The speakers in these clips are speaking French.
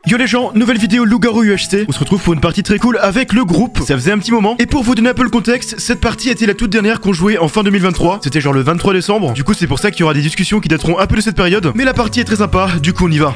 Yo les gens, nouvelle vidéo Loup-Garou UHC. On se retrouve pour une partie très cool avec le groupe. Ça faisait un petit moment. Et pour vous donner un peu le contexte, cette partie était la toute dernière qu'on jouait en fin 2023. C'était genre le 23 décembre. Du coup, c'est pour ça qu'il y aura des discussions qui dateront un peu de cette période. Mais la partie est très sympa, du coup on y va.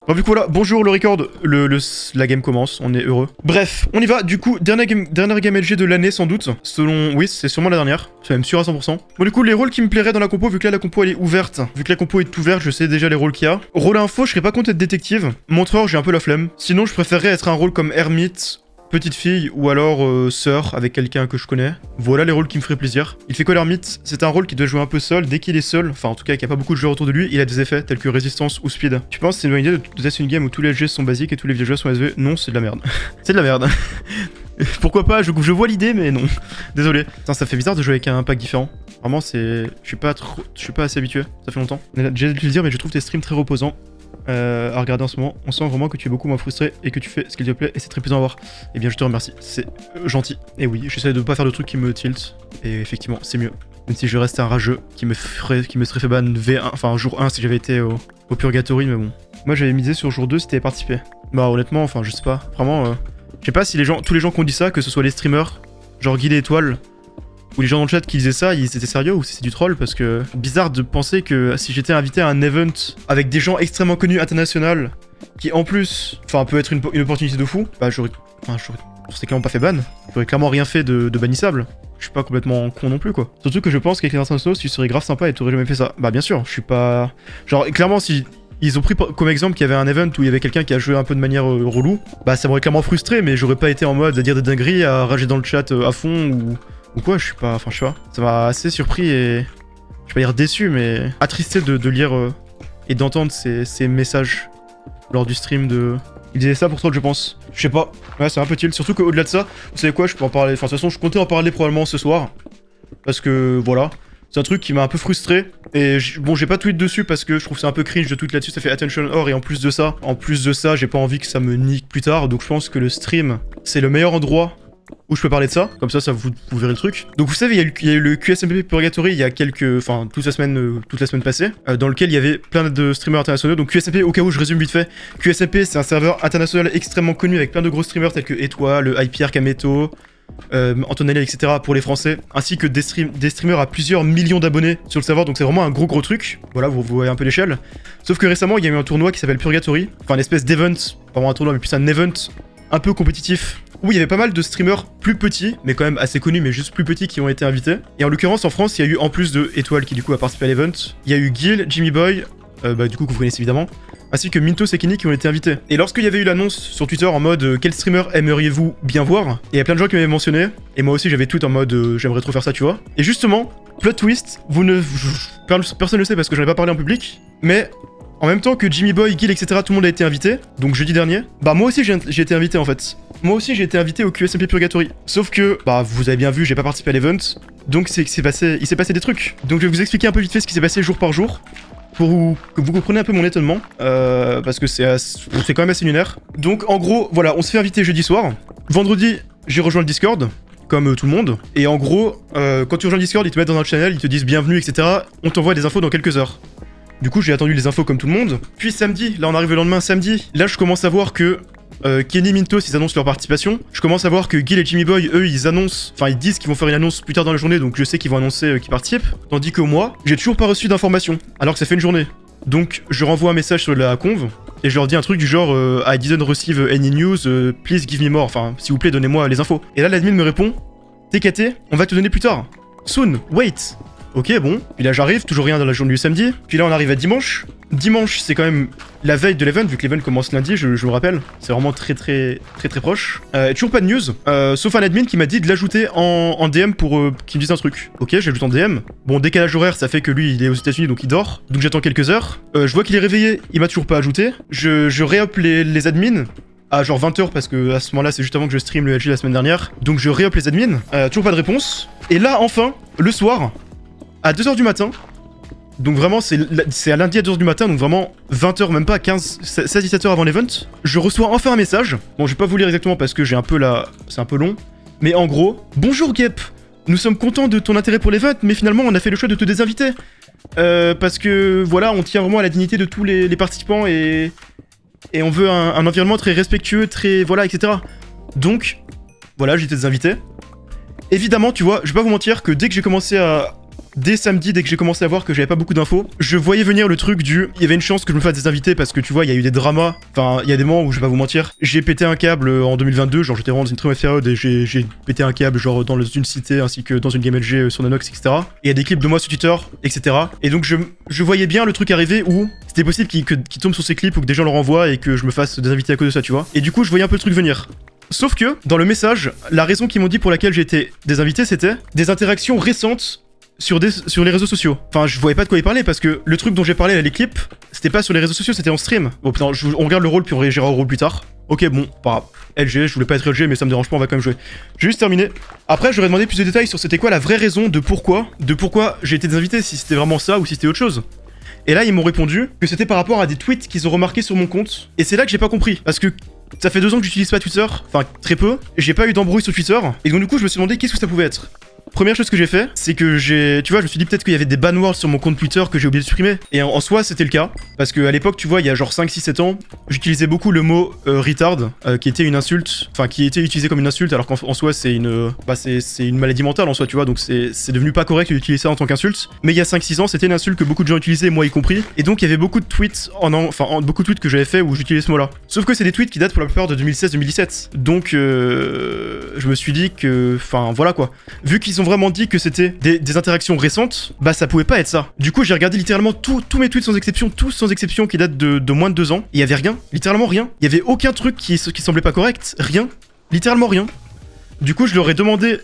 Bon, du coup voilà, bonjour le record, la game commence, on est heureux. Bref, on y va, du coup, dernière game LG de l'année sans doute, selon, oui c'est sûrement la dernière, c'est même sûr à 100%. Bon du coup, les rôles qui me plairaient dans la compo, vu que là la compo elle est ouverte, vu que la compo est ouverte, je sais déjà les rôles qu'il y a. Rôle info, je serais pas content d'être détective, montreur j'ai un peu la flemme, sinon je préférerais être un rôle comme ermite, petite fille ou alors sœur avec quelqu'un que je connais. Voilà les rôles qui me feraient plaisir. Il fait quoi l'ermite? C'est un rôle qui doit jouer un peu seul. Dès qu'il est seul, enfin en tout cas qu'il n'y a pas beaucoup de joueurs autour de lui, il a des effets tels que résistance ou speed. Tu penses que c'est une bonne idée de tester une game où tous les LG sont basiques et tous les vieux jeux sont SV? Non, c'est de la merde. C'est de la merde. Pourquoi pas, je vois l'idée mais non. Désolé. Putain, ça fait bizarre de jouer avec un pack différent. Vraiment c'est... Je suis pas assez habitué. Ça fait longtemps. J'ai dû le dire mais je trouve tes streams très reposants. À regarder en ce moment, on sent vraiment que tu es beaucoup moins frustré et que tu fais ce qu'il te plaît et c'est très plaisant à voir. Eh bien je te remercie, c'est gentil. Et oui, j'essaie de pas faire de trucs qui me tilt et effectivement c'est mieux. Même si je reste un rageux qui me serait fait ban V1, enfin jour 1 si j'avais été au Purgatory, mais bon. Moi j'avais misé sur jour 2 si t'avais participé. Bah honnêtement, enfin je sais pas, vraiment, je sais pas si tous les gens qui ont dit ça, que ce soit les streamers, genre Guy et Étoile, ou les gens dans le chat qui disaient ça, ils étaient sérieux ou c'est du troll? Parce que bizarre de penser que si j'étais invité à un event avec des gens extrêmement connus international, qui en plus, enfin peut être une opportunité de fou, bah j'aurais clairement pas fait ban, j'aurais clairement rien fait de bannissable. Je suis pas complètement con non plus quoi. Surtout que je pense qu'avec les internationaux, tu serais grave sympa et t'aurais jamais fait ça. Bah bien sûr, je suis pas... Genre clairement si... Ils ont pris comme exemple qu'il y avait un event où il y avait quelqu'un qui a joué un peu de manière relou, bah ça m'aurait clairement frustré, mais j'aurais pas été en mode à dire des dingueries, à rager dans le chat à fond ou quoi, je suis pas... Enfin, je sais pas. Ça m'a assez surpris et... Je vais pas dire déçu, mais... attristé de lire et d'entendre ces messages lors du stream de... Il disait ça pour Troll, je pense. Je sais pas. Ouais, c'est un peu tilt. Surtout qu'au-delà de ça, vous savez quoi, je peux en parler... Enfin, de toute façon, je comptais en parler probablement ce soir. Parce que, voilà. C'est un truc qui m'a un peu frustré. Et bon, j'ai pas tweet dessus parce que je trouve ça un peu cringe de tweet là-dessus. Ça fait attention or et en plus de ça, j'ai pas envie que ça me nique plus tard. Donc je pense que le stream, c'est le meilleur endroit où je peux parler de ça, comme ça vous verrez le truc. Donc vous savez, il y a eu le QSMP Purgatory il y a enfin toute la semaine passée, dans lequel il y avait plein de streamers internationaux. Donc QSMP, au cas où je résume vite fait, QSMP c'est un serveur international extrêmement connu avec plein de gros streamers tels que Étoile, IPR, Kameto, Antonelli, etc. pour les français, ainsi que des streamers à plusieurs millions d'abonnés sur le serveur, donc c'est vraiment un gros truc. Voilà, vous voyez un peu l'échelle. Sauf que récemment, il y a eu un tournoi qui s'appelle Purgatory, enfin une espèce d'event, pas vraiment un tournoi mais plus un event un peu compétitif, où il y avait pas mal de streamers plus petits, mais quand même assez connus, mais juste plus petits qui ont été invités. Et en l'occurrence, en France, il y a eu, en plus de Étoile qui du coup a participé à l'event, il y a eu Gil, Jimmy Boy, du coup que vous connaissez évidemment, ainsi que Minto et Kenny qui ont été invités. Et lorsqu'il y avait eu l'annonce sur Twitter en mode quel streamer aimeriez-vous bien voir, et il y a plein de gens qui m'avaient mentionné, et moi aussi j'avais tweet en mode j'aimerais trop faire ça, tu vois. Et justement, plot twist, personne ne le sait parce que j'en ai pas parlé en public, mais en même temps que Jimmy Boy, Gil, etc., tout le monde a été invité, donc jeudi dernier, bah moi aussi j'ai été invité en fait. Moi aussi j'ai été invité au QSMP Purgatory. Sauf que, bah vous avez bien vu, j'ai pas participé à l'event, donc il s'est passé des trucs. Donc je vais vous expliquer un peu vite fait ce qui s'est passé jour par jour, pour que vous compreniez un peu mon étonnement, parce que c'est quand même assez lunaire. Donc en gros, voilà, on se fait inviter jeudi soir. Vendredi, j'ai rejoint le Discord, comme tout le monde. Et en gros, quand tu rejoins le Discord, ils te mettent dans un channel, ils te disent bienvenue, etc. On t'envoie des infos dans quelques heures. Du coup, j'ai attendu les infos comme tout le monde. Puis samedi, là on arrive le lendemain, samedi, là je commence à voir que Kenny, Mintos, ils annoncent leur participation. Je commence à voir que Gil et Jimmy Boy, eux, ils annoncent, enfin ils disent qu'ils vont faire une annonce plus tard dans la journée, donc je sais qu'ils vont annoncer qu'ils participent. Tandis que moi, j'ai toujours pas reçu d'informations, alors que ça fait une journée. Donc je renvoie un message sur la conv, et je leur dis un truc du genre I didn't receive any news, please give me more, enfin s'il vous plaît donnez-moi les infos. Et là l'admin me répond, TKT, on va te donner plus tard. Soon, wait. Ok, bon. Puis là, j'arrive, toujours rien dans la journée du samedi. Puis là, on arrive à dimanche. Dimanche, c'est quand même la veille de l'event, vu que l'event commence lundi, je vous rappelle. C'est vraiment très proche. Toujours pas de news, sauf un admin qui m'a dit de l'ajouter en DM pour qu'il me dise un truc. Ok, j'ajoute en DM. Bon, décalage horaire, ça fait que lui, il est aux États-Unis, donc il dort. Donc j'attends quelques heures. Je vois qu'il est réveillé, il m'a toujours pas ajouté. Je réup les admins. À genre 20h parce que à ce moment-là c'est juste avant que je stream le LG la semaine dernière. Donc je réup les admins. Toujours pas de réponse. Et là, enfin, le soir, à 2h du matin, donc vraiment c'est à lundi à 2h du matin, donc vraiment 20h, même pas 16-17h avant l'event, je reçois enfin un message. Bon, je vais pas vous lire exactement parce que j'ai un peu là, c'est un peu long, mais en gros, bonjour Gep, nous sommes contents de ton intérêt pour l'event, mais finalement on a fait le choix de te désinviter. Parce que voilà, on tient vraiment à la dignité de tous les participants et Et on veut un environnement très respectueux, très... voilà, etc. Donc, voilà, j'étais désinvité. Évidemment, tu vois, je vais pas vous mentir que dès que j'ai commencé à... Dès samedi, dès que j'ai commencé à voir que j'avais pas beaucoup d'infos, je voyais venir le truc du... Il y avait une chance que je me fasse désinviter parce que tu vois, il y a eu des dramas. Enfin, il y a des moments où, je vais pas vous mentir, j'ai pété un câble en 2022, genre j'étais vraiment dans une très mauvaise période et j'ai pété un câble genre dans une cité ainsi que dans une game LG sur Nanox, etc. Et il y a des clips de moi sur Twitter, etc. Et donc je voyais bien le truc arriver où c'était possible qu'il tombe sur ces clips ou que des gens le renvoient et que je me fasse désinviter à cause de ça, tu vois. Et du coup, je voyais un peu le truc venir. Sauf que, dans le message, la raison qu'ils m'ont dit pour laquelle j'ai été désinvité, c'était des interactions récentes sur les réseaux sociaux. Enfin, je voyais pas de quoi il parlait parce que le truc dont j'ai parlé là, les clips, c'était pas sur les réseaux sociaux, c'était en stream. Bon putain, on regarde le rôle puis on réagira au rôle plus tard. Ok, bon, pas grave. LG, je voulais pas être LG, mais ça me dérange pas, on va quand même jouer. J'ai juste terminé. Après, j'aurais demandé plus de détails sur c'était quoi la vraie raison de pourquoi j'ai été désinvité, si c'était vraiment ça ou si c'était autre chose. Et là, ils m'ont répondu que c'était par rapport à des tweets qu'ils ont remarqués sur mon compte. Et c'est là que j'ai pas compris. Parce que ça fait 2 ans que j'utilise pas Twitter, enfin très peu. J'ai pas eu d'embrouille sur Twitter. Et donc du coup, je me suis demandé qu'est-ce que ça pouvait être. Première chose que j'ai fait, c'est que tu vois, je me suis dit peut-être qu'il y avait des ban words sur mon compte Twitter que j'ai oublié de supprimer. Et en soi, c'était le cas. Parce qu'à l'époque, tu vois, il y a genre 5, 6, 7 ans, j'utilisais beaucoup le mot retard, qui était une insulte, enfin qui était utilisé comme une insulte, alors qu'en soi, c'est une maladie mentale en soi, tu vois, donc c'est devenu pas correct d'utiliser ça en tant qu'insulte. Mais il y a 5, 6 ans, c'était une insulte que beaucoup de gens utilisaient, moi y compris. Et donc, il y avait beaucoup de tweets, beaucoup de tweets que j'avais fait où j'utilisais ce mot-là. Sauf que c'est des tweets qui datent pour la plupart de 2016-2017. Donc, je me suis dit que, enfin, voilà quoi. Vu qu'ils ont vraiment dit que c'était des interactions récentes, bah ça pouvait pas être ça. Du coup, j'ai regardé littéralement tous mes tweets sans exception, tous sans exception qui datent de moins de 2 ans. Il y avait rien, littéralement rien. Il y avait aucun truc qui semblait pas correct, rien, littéralement rien. Du coup, je leur ai demandé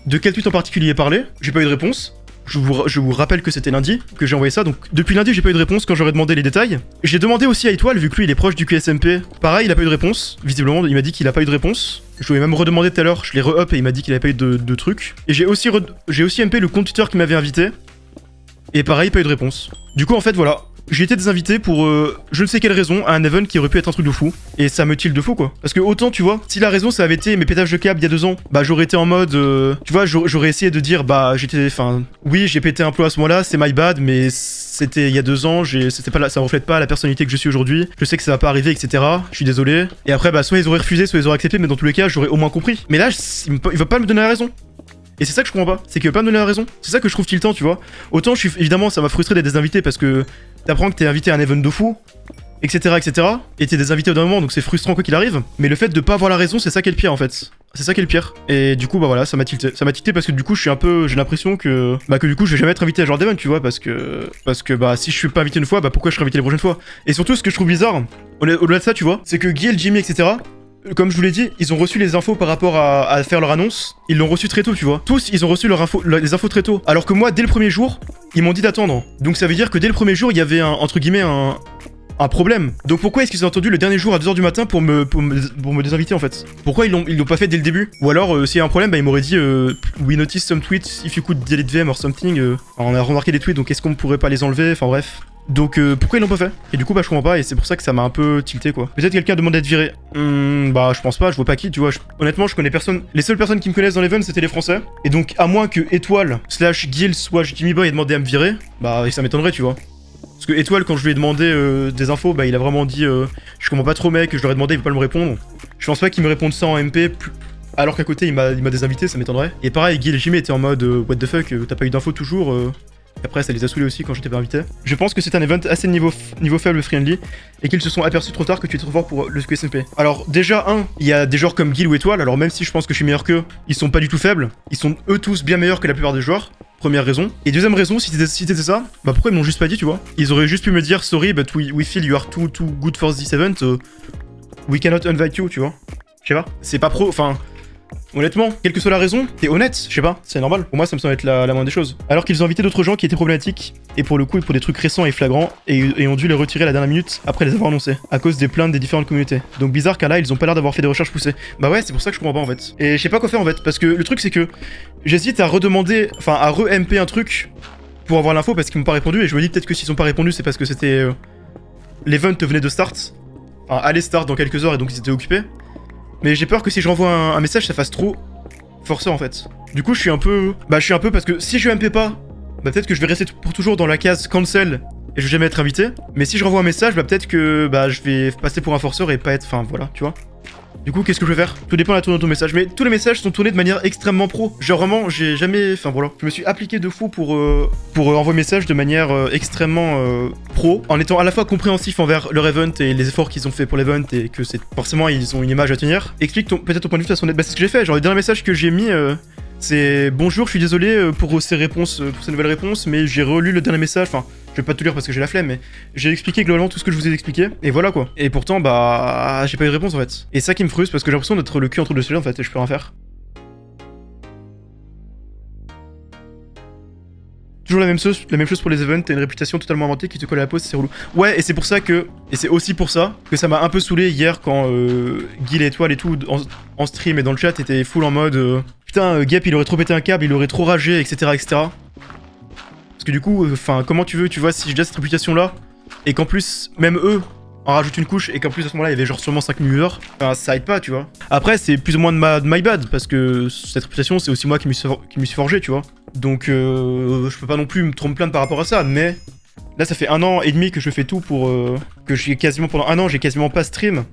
de quel tweet en particulier parler. J'ai pas eu de réponse. Je vous rappelle que c'était lundi que j'ai envoyé ça, donc depuis lundi j'ai pas eu de réponse quand j'aurais demandé les détails. J'ai demandé aussi à Étoile, vu que lui il est proche du QSMP, pareil il a pas eu de réponse, visiblement il m'a dit qu'il a pas eu de réponse. Je lui ai même redemandé tout à l'heure, je l'ai re-up et il m'a dit qu'il avait pas eu de truc. Et j'ai aussi MP le compte Twitter qui m'avait invité, et pareil pas eu de réponse. Du coup en fait voilà, j'ai été désinvité pour je ne sais quelle raison à un event qui aurait pu être un truc de fou. Et ça me tilt de fou quoi. Parce que autant tu vois, si la raison ça avait été mes pétages de câble il y a 2 ans, bah j'aurais été en mode tu vois, j'aurais essayé de dire bah oui j'ai pété un plomb à ce moment-là, c'est my bad, mais c'était il y a 2 ans, ça reflète pas la personnalité que je suis aujourd'hui. Je sais que ça va pas arriver, etc. Je suis désolé. Et après bah soit ils auraient refusé, soit ils auraient accepté, mais dans tous les cas j'aurais au moins compris. Mais là il va pas me donner la raison. Et c'est ça que je comprends pas, c'est qu'il veut pas me donner la raison. C'est ça que je trouve tiltant, tu vois. Autant évidemment ça m'a frustré d'être désinvité parce que t'apprends que t'es invité à un event de fou, etc. et t'es désinvité au d'un moment, donc c'est frustrant quoi qu'il arrive. Mais le fait de pas avoir la raison, c'est ça qui est le pire en fait. C'est ça qui est le pire. Et du coup bah voilà, ça m'a tilté. Ça m'a tilté parce que du coup j'ai l'impression que du coup je vais jamais être invité à ce genre d'event, tu vois, parce que bah si je suis pas invité une fois, bah pourquoi je serais invité les prochaines fois. Et surtout ce que je trouve bizarre, au-delà de ça, tu vois, c'est que Guil, Jimmy, etc. Comme je vous l'ai dit, ils ont reçu les infos par rapport à faire leur annonce. Ils l'ont reçu très tôt, tu vois. Tous, ils ont reçu les infos très tôt. Alors que moi, dès le premier jour, ils m'ont dit d'attendre. Donc ça veut dire que dès le premier jour, il y avait entre guillemets un problème. Donc pourquoi est-ce qu'ils ont attendu le dernier jour à 2h du matin pour me désinviter en fait? Pourquoi ils l'ont pas fait dès le début? Ou alors s'il y a un problème, bah ils m'auraient dit we noticed some tweets, if you could delete them or something. On a remarqué des tweets, donc est-ce qu'on pourrait pas les enlever? Enfin bref. Donc pourquoi ils l'ont pas fait? Et du coup bah je comprends pas et c'est pour ça que ça m'a un peu tilté quoi. Peut-être quelqu'un demande d'être viré. Bah je pense pas, je vois pas qui, tu vois. Honnêtement je connais personne. Les seules personnes qui me connaissent dans l'event c'était les Français. Et donc à moins que Étoile / Guil / Jimmy Boy ait demandé à me virer, bah ça m'étonnerait tu vois. Parce que Étoile quand je lui ai demandé des infos, bah il a vraiment dit je comprends pas trop mec, je leur ai demandé, il veut pas me répondre. Je pense pas qu'il me réponde ça en MP, alors qu'à côté il m'a désinvité, ça m'étonnerait. Et pareil, Guil et Jimmy étaient en mode what the fuck, t'as pas eu d'infos toujours Après ça les a saoulés aussi quand j'étais pas invité. Je pense que c'est un event assez niveau faible friendly et qu'ils se sont aperçus trop tard que tu es trop fort pour le QSMP. Alors déjà il y a des joueurs comme Guil ou Étoile, alors même si je pense que je suis meilleur qu'eux, ils sont pas du tout faibles, ils sont eux tous bien meilleurs que la plupart des joueurs. Première raison. Et deuxième raison, si c'était ça, bah pourquoi ils m'ont juste pas dit, tu vois? Ils auraient juste pu me dire sorry but we feel you are too good for this event, we cannot invite you, tu vois? Je sais pas. C'est pas pro, enfin... Honnêtement, quelle que soit la raison, t'es honnête, je sais pas, c'est normal. Pour moi, ça me semble être la moindre des choses. Alors qu'ils ont invité d'autres gens qui étaient problématiques, et pour le coup, pour des trucs récents et flagrants, et ont dû les retirer à la dernière minute après les avoir annoncés, à cause des plaintes des différentes communautés. Donc bizarre car là, ils ont pas l'air d'avoir fait des recherches poussées. Bah ouais, c'est pour ça que je comprends pas en fait. Et je sais pas quoi faire en fait, parce que le truc c'est que j'hésite à redemander, enfin à re-MP un truc pour avoir l'info parce qu'ils m'ont pas répondu, et je me dis peut-être que s'ils ont pas répondu, c'est parce que c'était... l'event venait de start, enfin allait start dans quelques heures et donc ils étaient occupés. Mais j'ai peur que si je renvoie un message, ça fasse trop forceur en fait. Du coup, je suis un peu... Bah, je suis un peu parce que si je MP pas, bah peut-être que je vais rester pour toujours dans la case cancel et je vais jamais être invité. Mais si je renvoie un message, bah peut-être que bah je vais passer pour un forceur et pas être... Enfin voilà, tu vois. Du coup, qu'est-ce que je vais faire? Tout dépend de la tournure de ton message. Mais tous les messages sont tournés de manière extrêmement pro. Genre vraiment, j'ai jamais... Enfin voilà. Je me suis appliqué de fou pour envoyer message de manière extrêmement pro. En étant à la fois compréhensif envers leur event et les efforts qu'ils ont fait pour l'event et que c'est forcément ils ont une image à tenir. Explique peut-être ton point de vue de façon nette. Bah c'est ce que j'ai fait. Genre le dernier message que j'ai mis... c'est bonjour, je suis désolé pour ces réponses, pour ces nouvelles réponses, mais j'ai relu le dernier message, enfin, je vais pas tout lire parce que j'ai la flemme, mais j'ai expliqué globalement tout ce que je vous ai expliqué, et voilà quoi. Et pourtant, bah, j'ai pas eu de réponse en fait. Et ça qui me frustre parce que j'ai l'impression d'être le cul entre deux sujets en fait, et je peux rien faire. Toujours la même chose pour les events, t'as une réputation totalement inventée qui te colle à la peau, c'est relou. Ouais, et c'est pour ça que, et c'est aussi pour ça que ça m'a un peu saoulé hier quand Guy l'étoile et tout en stream et dans le chat était full en mode putain, Gap il aurait trop pété un câble, il aurait trop ragé, etc. etc. Parce que du coup, enfin, comment tu veux, tu vois, si je donne cette réputation là, et qu'en plus, même eux en rajoutent une couche, et qu'en plus à ce moment là il y avait genre sûrement 5000 viewers, enfin, ça aide pas, tu vois. Après, c'est plus ou moins de my bad, parce que cette réputation c'est aussi moi qui me suis forgé, tu vois. Donc je peux pas non plus me trop me plaindre par rapport à ça, mais là ça fait 1 an et demi que je fais tout pour que j'ai quasiment pendant 1 an j'ai quasiment pas stream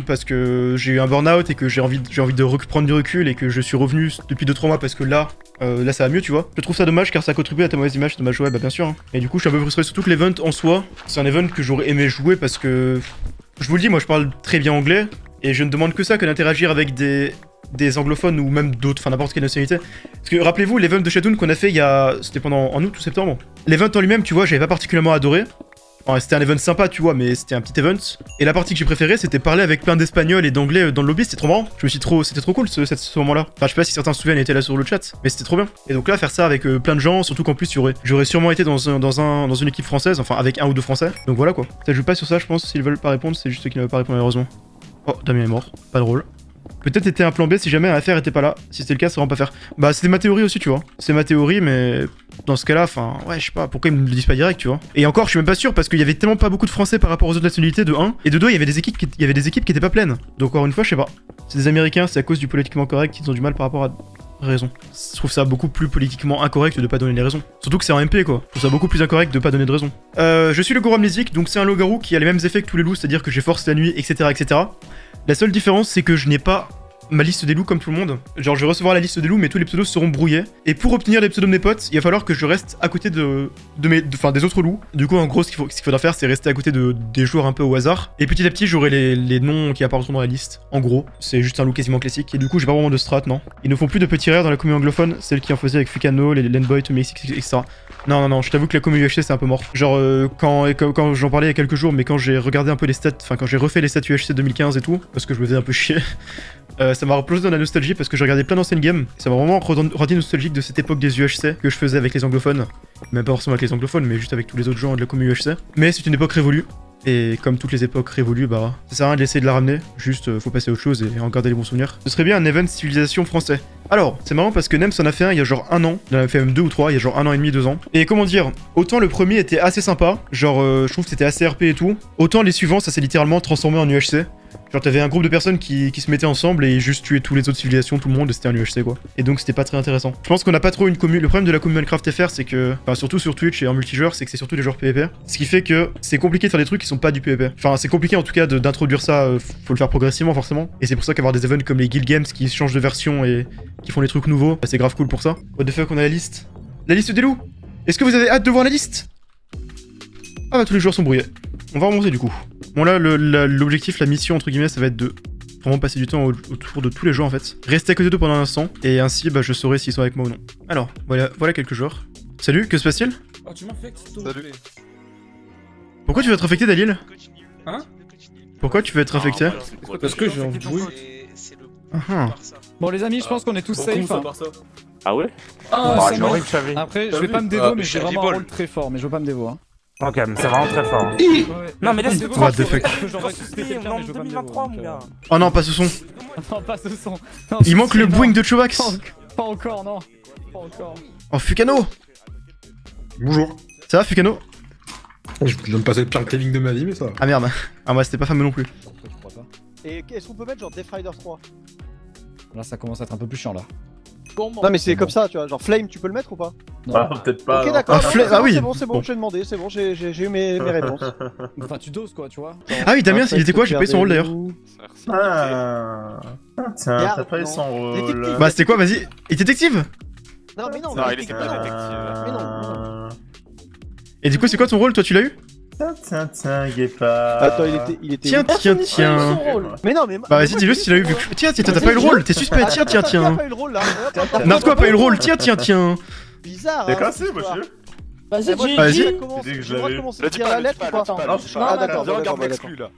parce que j'ai eu un burn-out et que j'ai envie de prendre du recul et que je suis revenu depuis 2-3 mois parce que là ça va mieux, tu vois. Je trouve ça dommage car ça contribue à ta mauvaise image, dommage, ouais bah bien sûr hein. Et du coup je suis un peu frustré, surtout que l'event en soi c'est un event que j'aurais aimé jouer parce que je vous le dis, moi je parle très bien anglais et je ne demande que ça, que d'interagir avec des anglophones ou même d'autres, enfin n'importe quelle nationalité. Parce que rappelez-vous, l'event de Shadoon qu'on a fait c'était pendant en août ou septembre. L'event en lui-même, tu vois, j'avais pas particulièrement adoré. Enfin, c'était un event sympa, tu vois, mais c'était un petit event. Et la partie que j'ai préférée, c'était parler avec plein d'espagnols et d'anglais dans le lobby, c'était trop marrant. C'était trop cool ce moment-là. Enfin, je sais pas si certains se souviennent, étaient là sur le chat, mais c'était trop bien. Et donc là, faire ça avec plein de gens, surtout qu'en plus, j'aurais sûrement été dans une équipe française, enfin avec 1 ou 2 français. Donc voilà quoi. Ça joue pas sur ça, je pense, s'ils veulent pas répondre, c'est juste ceux qui ne veulent pas répondre malheureusement. Oh, Damien est mort, pas drôle. Peut-être était un plan B si jamais un affaire était pas là. Si c'était le cas, ça va pas faire. Bah, c'était ma théorie aussi, tu vois. C'est ma théorie, mais dans ce cas-là, enfin, ouais, je sais pas, pourquoi ils me le disent pas direct, tu vois. Et encore, je suis même pas sûr parce qu'il y avait tellement pas beaucoup de Français par rapport aux autres nationalités, de 1. Et de 2, il y avait des équipes qui étaient pas pleines. Donc, encore une fois, je sais pas. C'est des Américains, c'est à cause du politiquement correct qu'ils ont du mal par rapport à raison. Je trouve ça beaucoup plus politiquement incorrect de pas donner les raisons. Surtout que c'est en MP, quoi. Je trouve ça beaucoup plus incorrect de pas donner de raison. Je suis le loup-garou amnésique, donc c'est un loup-garou qui a les mêmes effets que tous les loups, c'est-à-dire que j'ai force la nuit, etc., etc. La seule différence, c'est que je n'ai pas ma liste des loups comme tout le monde. Genre, je vais recevoir la liste des loups, mais tous les pseudos seront brouillés. Et pour obtenir les pseudos de mes potes, il va falloir que je reste à côté des autres loups. Du coup, en gros, ce qu'il faudra faire, c'est rester à côté des joueurs un peu au hasard. Et petit à petit, j'aurai les noms qui apparaîtront dans la liste. En gros, c'est juste un loup quasiment classique. Et du coup, j'ai pas vraiment de strat, non. Ils ne font plus de petits rares dans la commu anglophone, celle qui en faisait avec Fukano, les Landboy, Tomix, etc. Non, je t'avoue que la commu UHC, c'est un peu mort. Genre, quand j'en parlais il y a quelques jours, mais quand j'ai regardé un peu les stats, enfin, quand j'ai refait les stats UHC 2015 et tout, parce que je me faisais un peu chier. Ça m'a replongé dans la nostalgie parce que j'ai regardé plein d'anciennes games. Ça m'a vraiment rendu nostalgique de cette époque des UHC que je faisais avec les anglophones. Même pas forcément avec les anglophones, mais juste avec tous les autres gens de la commu UHC. Mais c'est une époque révolue. Et comme toutes les époques révolues, bah, ça sert à rien d'essayer de la ramener. Juste, faut passer à autre chose et en garder les bons souvenirs. Ce serait bien un event civilisation français. Alors, c'est marrant parce que NEMS en a fait un il y a genre 1 an. Il en a fait même 2 ou 3, il y a genre 1 an et demi, 2 ans. Et comment dire, autant le premier était assez sympa, genre je trouve que c'était assez RP et tout. Autant les suivants, ça s'est littéralement transformé en UHC. Genre t'avais un groupe de personnes qui se mettaient ensemble et juste tuaient toutes les autres civilisations, tout le monde, et c'était un UHC quoi. Et donc c'était pas très intéressant. Je pense qu'on a pas trop une commu. Le problème de la commu Minecraft FR, c'est que, enfin surtout sur Twitch et en multijoueur, c'est que c'est surtout les joueurs PvP. Ce qui fait que c'est compliqué de faire des trucs qui sont pas du PvP. Enfin c'est compliqué en tout cas d'introduire ça, faut le faire progressivement forcément. Et c'est pour ça qu'avoir des events comme les Guild Games qui changent de version et qui font des trucs nouveaux, bah, c'est grave cool pour ça. What the fuck, on a la liste. La liste des loups. Est-ce que vous avez hâte de voir la liste? Ah bah tous les joueurs sont brouillés. On va remonter du coup. Bon là, l'objectif, la mission entre guillemets, ça va être de vraiment passer du temps autour de tous les joueurs en fait. Rester à côté d'eux pendant un instant, et ainsi bah, je saurai s'ils sont avec moi ou non. Alors, voilà quelques joueurs. Salut, que se passe-t-il? Oh, tu m'infectes, s'il te plaît. Pourquoi tu veux être infecté, Dalil? Hein? Pourquoi tu veux être infecté? Parce que j'ai envie de jouer. Bon les amis, je pense qu'on est tous safe. Hein. Ah ouais? Ah, J'ai envie de chaver. Après, je vais pas me dévo, mais j'ai vraiment un rôle très fort, mais je veux pas me dévo. Hein. Ok, mais c'est vraiment très fort. Hein. Non, mais laisse le What the fuck? en 2023, mon gars. Oh non, pas ce son. Non, pas ce son. Non, Il manque le boing de Chovax. Pas encore, non. Pas encore. Oh, Fukano. Bonjour. Ça va, Fukano? Je viens de passer le pire claving de ma vie, mais ça va. Ah merde. Ah, moi, c'était pas fameux non plus. Et est-ce qu'on peut mettre genre Death Rider 3? Là, ça commence à être un peu plus chiant là. Non mais c'est comme ça, tu vois, genre Flame, tu peux le mettre ou pas? Ah, peut-être pas. Ok d'accord, Ah oui. c'est bon, j'ai demandé, c'est bon, j'ai eu mes réponses. Enfin, tu doses quoi, tu vois. Ah oui, Damien, il était quoi? J'ai pas eu son rôle d'ailleurs. Ah, tiens, Garde, t'as pas eu non. son rôle. Détective. Bah, c'était quoi? Vas-y. Il était détective? Non mais non, Non, mais il était pas pas détective. Mais non. Et du coup, c'est quoi ton rôle? Toi, tu l'as eu? Tiens, Guépard. Attends, il était. Tiens. Mais non, mais. Bah, vas-y, dis-le si tu l'as eu vu que. Tiens, t'as pas eu le rôle, t'es suspect. Tiens. Qui a pas eu le rôle là? Narco a pas eu le rôle, tiens. Bizarre. T'es hein, cassé, cette histoire. monsieur. Vas-y, Vas-y. j'ai Dès que le droit de j'avais- commencer Le à dis dire pas, la le lettre dis ou pas, pas? le dis pas. Non, je suis Ah pas d'accord, Viens, regarde d'accord. l'exclu là.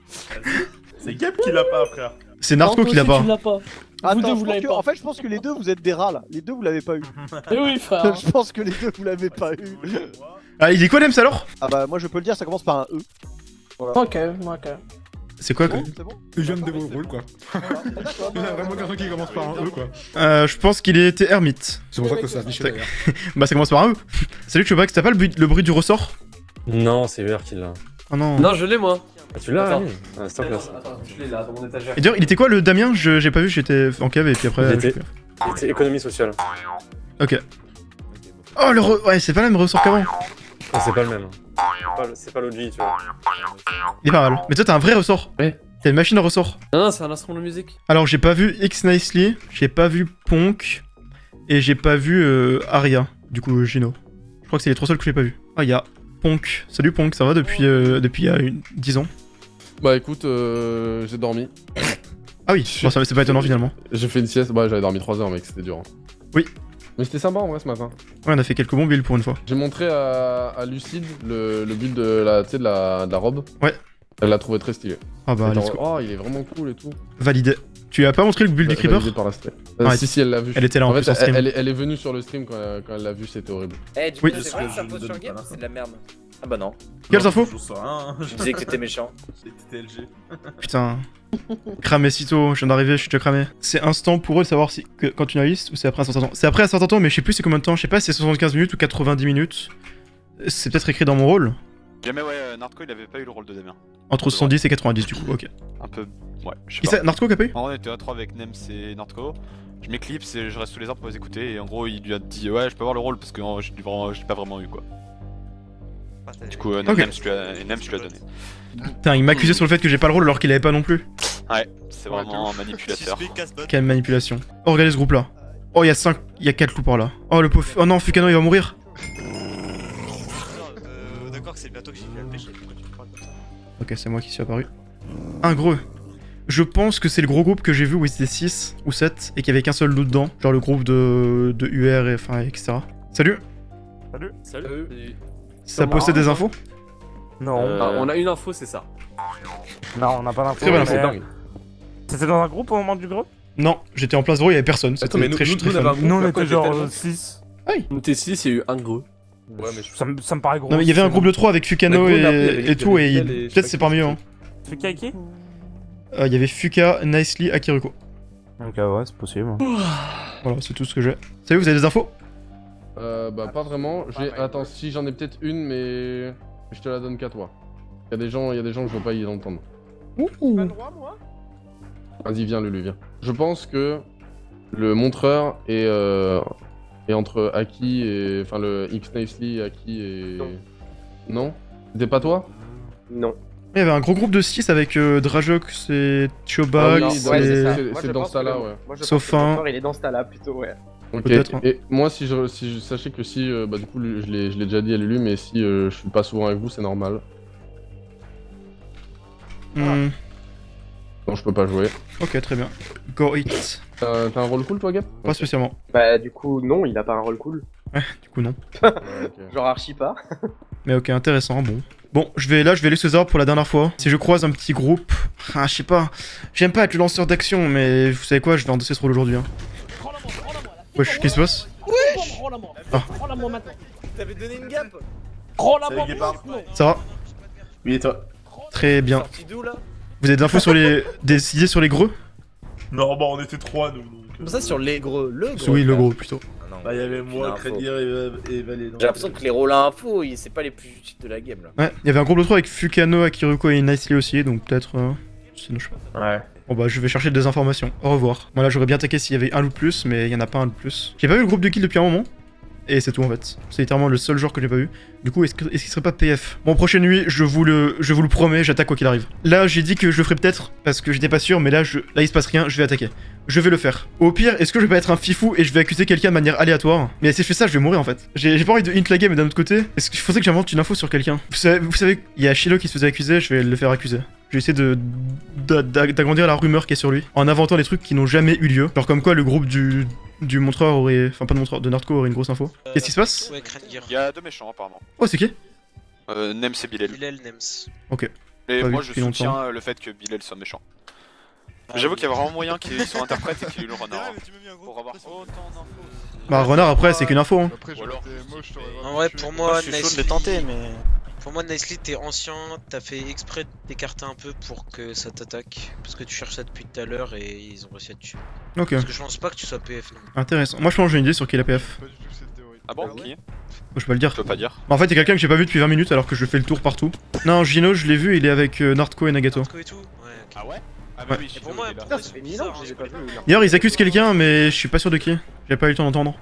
C'est Gap qui l'a pas, frère. C'est Narco qui l'a pas. Attends, en fait, je pense que les deux vous êtes des rats là. Les deux vous l'avez pas eu. Eh oui, frère. Je pense que les deux vous l'avez pas eu. Ah, il est quoi, Nems alors? Ah bah, moi je peux le dire, ça commence par un E. Ok. C'est quoi que. C'est bon? Je viens de dévoiler le rôle, quoi. D'accord. Il y en a vraiment quelqu'un qui commence par un E, quoi. Je pense qu'il était ermite. C'est pour ça que ça affiche d'ailleurs. Bah, ça commence par un E. Salut, Chubax, t'as pas le bruit du ressort? Non, c'est UR qui l'a. Oh non. Non, je l'ai moi. Ah, tu l'as? Ah, c'est en classe. Attends, je l'ai là dans mon étagère. Et d'ailleurs, il était quoi le Damien? J'ai pas vu, j'étais en cave et puis après. Il était économie sociale. Ok. Oh, ouais, c'est pas le même ressort qu'avant. Ah, c'est pas le même. C'est pas l'OG, tu vois. Il est pas mal. Mais toi, t'as un vrai ressort. Ouais. T'as une machine à ressort. Non, c'est un instrument de musique. Alors, j'ai pas vu X Nicely, j'ai pas vu Ponk, et j'ai pas vu Aria, du coup Gino. Je crois que c'est les trois seuls que j'ai pas vu. Ah, il y a Ponk. Salut Ponk, ça va depuis il y a 10 ans? Bah écoute, j'ai dormi. Ah oui, bon, c'est pas étonnant finalement. J'ai fait une sieste, bah j'avais dormi 3 heures mec, c'était dur. Hein. Oui. Mais c'était sympa en vrai ce matin. Ouais, on a fait quelques bons builds pour une fois. J'ai montré à Lucide le build de la robe. Ouais. Elle l'a trouvé très stylé. Ah bah, Attends, let's go. oh, il est vraiment cool et tout. Validé. Tu lui as pas montré le build du creeper? Validé par la stream. Ouais, si, elle l'a vu. Elle était là en fait, plus en stream. elle est venue sur le stream quand elle l'a vu, c'était horrible. Eh, du Oui. coup, c'est vrai que ça pose sur game, c'est de la merde. Ah bah non. Quelles infos? Je disais que t'étais méchant. C'était LG. Putain. Cramé si tôt, je viens d'arriver, je suis déjà cramé. C'est instant pour eux de savoir si quand tu liste ou c'est après un certain temps. C'est après un certain temps, mais je sais plus c'est combien de temps. Je sais pas si c'est 75 minutes ou 90 minutes. C'est peut-être écrit dans mon rôle. Jamais, ouais, Narco il avait pas eu le rôle de Damien. Entre 70 et 90 du coup, ok. Un peu. Ouais, je sais Qui pas. c'est? Narco qui a pas eu? En vrai, on était à 3 avec Nems et Nardco. Je m'éclipse et je reste sous les arbres pour les écouter. Et en gros, il lui a dit ouais, je peux avoir le rôle parce que je l'ai pas vraiment eu quoi. Du coup, Ok. Nems lui a donné. Putain, il m'accusait sur le fait que j'ai pas le rôle alors qu'il avait pas non plus. Ouais, c'est vraiment un manipulateur. Quelle manipulation. Oh, regardez ce groupe là. Oh, il y a 4 loups par là. Oh, le pauvre. Oh non, Fukano il va mourir. D'accord que c'est bientôt que j'ai fait le péché, pourquoi tu me parles comme ça? Ok, c'est moi qui suis apparu. Un gros. Je pense que c'est le gros groupe que j'ai vu où ils étaient 6 ou 7 et qu'il y avait qu'un seul loup dedans. Genre le groupe de UR et enfin, etc. Salut. Salut. Ça possède des infos? Non. On a une info, c'est ça. Non, on n'a pas d'info. Très bonne info. Dingue. C'était dans un groupe au moment du groupe? Non, j'étais en place zéro, il y avait personne. Attends, C'était mais très nous, très on avait fun. un groupe, Nous on là, était quand genre j'étais 6. Nous t'es 6, il y a eu un gros. Ouais, mais Ça me paraît gros. Non mais il y avait un groupe de 3 avec Fukano Le groupe, après, il y avait et tout et Nickel et je sais peut-être pas c'est qui parmi eux. c'était. Hein. Tu fais qui avec qui? Il y avait Fuka, Nicely, Akiruko. Ok, ouais, c'est possible. Voilà, c'est tout ce que j'ai. Salut, vous avez des infos? Bah pas vraiment. Attends, si j'en ai peut-être une, mais je te la donne qu'à toi. Il y a des gens que je veux pas y entendre. Vas-y, viens Lulu, viens. Je pense que le montreur est entre Aki et... Enfin, le X Nicely, Aki et... Non. C'était pas toi? Non. Il y avait un gros groupe de 6 avec Drajox et Chobax Ah oui, et... c'est dans ce tas-là, ouais. Sofin. Il est dans ce tas-là plutôt, ouais. Ok, Peut-être, hein. et moi si je sachez que si, bah du coup je l'ai déjà dit à Lulu, mais si je suis pas souvent avec vous, c'est normal. Hmm, Non, je peux pas jouer. Ok, très bien. Go it. T'as un rôle cool toi, Gap? Pas spécialement. Bah, du coup, non, il a pas un rôle cool. Du coup, non. Ouais, ok. Genre archi pas. Mais ok, intéressant, bon. Bon, je vais aller sur les arbres pour la dernière fois. Si je croise un petit groupe... Ah, je sais pas. J'aime pas être le lanceur d'action, mais vous savez quoi, je vais endosser ce rôle aujourd'hui. Hein. Wesh, qu'est-ce qui se passe? Ah. Rends-la-moi maintenant. T'avais donné une gap? Rends-la-moi Guépard. maintenant. Ça va? Oui, et toi? Très bien. Sorti d'où là? Vous avez des infos sur les... des idées sur les greux? Non, bah on était 3 nous. Comme ça sur les gros, le gros. Oui, le gros, plutôt. Ah non, Bah y'avait moi, aucune info. Crédir et Valé. J'ai l'impression que les rôles à info, c'est pas les plus utiles de la game là. Ouais, il y avait un groupe de 3 avec Fukano, Akiruko et Nicely aussi, donc peut-être... Sinon, je sais pas. Ouais. Bon bah je vais chercher des informations. Au revoir. Bon là j'aurais bien attaqué s'il y avait un loup de plus, mais il y en a pas un de plus. J'ai pas vu le groupe de kills depuis un moment. Et c'est tout en fait. C'est littéralement le seul joueur que j'ai pas vu. Du coup, est-ce qu'il serait pas PF? Bon, prochaine nuit, je vous le promets, j'attaque quoi qu'il arrive. Là, j'ai dit que je le ferais peut-être, parce que j'étais pas sûr, mais là, il se passe rien, je vais attaquer. Je vais le faire. Au pire, est-ce que je vais pas être un fifou et je vais accuser quelqu'un de manière aléatoire? Mais si je fais ça, je vais mourir en fait. J'ai pas envie de hint la game, mais d'un autre côté, est-ce qu'il faudrait que j'invente une info sur quelqu'un? Vous savez, il y a Shiloh qui se faisait accuser, je vais le faire accuser. Je vais essayer d'agrandir la rumeur qui est sur lui, en inventant des trucs qui n'ont jamais eu lieu. Genre comme quoi le groupe du montreur aurait... Enfin pas de montreur, de Nardco aurait une grosse info. Qu'est-ce qui se passe? Il y a 2 méchants apparemment. Oh c'est qui? Nems et Bilal. Nems. Ok. Et Pas moi vu je depuis soutiens longtemps. le fait que Bilal soit méchant. J'avoue qu'il y a vraiment moyen qu'ils soient interprètes et qu'il ait eu le renard. Pour avoir autant d'infos. Bah renard après c'est qu'une info hein. Ou alors... En vrai, pour moi, je suis chaud de le tenter, mais. Pour moi, Nicely, t'es ancien, t'as fait exprès d'écarter un peu pour que ça t'attaque. Parce que tu cherches ça depuis tout à l'heure et ils ont réussi à te tuer. Ok. Parce que je pense pas que tu sois PF non. Intéressant. Moi je pense que j'ai une idée sur qui est la PF. Ah bon, qui? Je peux pas le dire. Je peux pas dire. Bah, en fait il y a quelqu'un que j'ai pas vu depuis 20 minutes alors que je fais le tour partout. Non Gino je l'ai vu, il est avec Nardco et Nagato. Nardco et tout. Ouais, ok. Ah ouais? Ah Ouais. oui, Et pour moi, Putain, ça fait 1000 ans que je les ai pas vus. D'ailleurs ils accusent quelqu'un mais je suis pas sûr de qui. J'ai pas eu le temps d'entendre.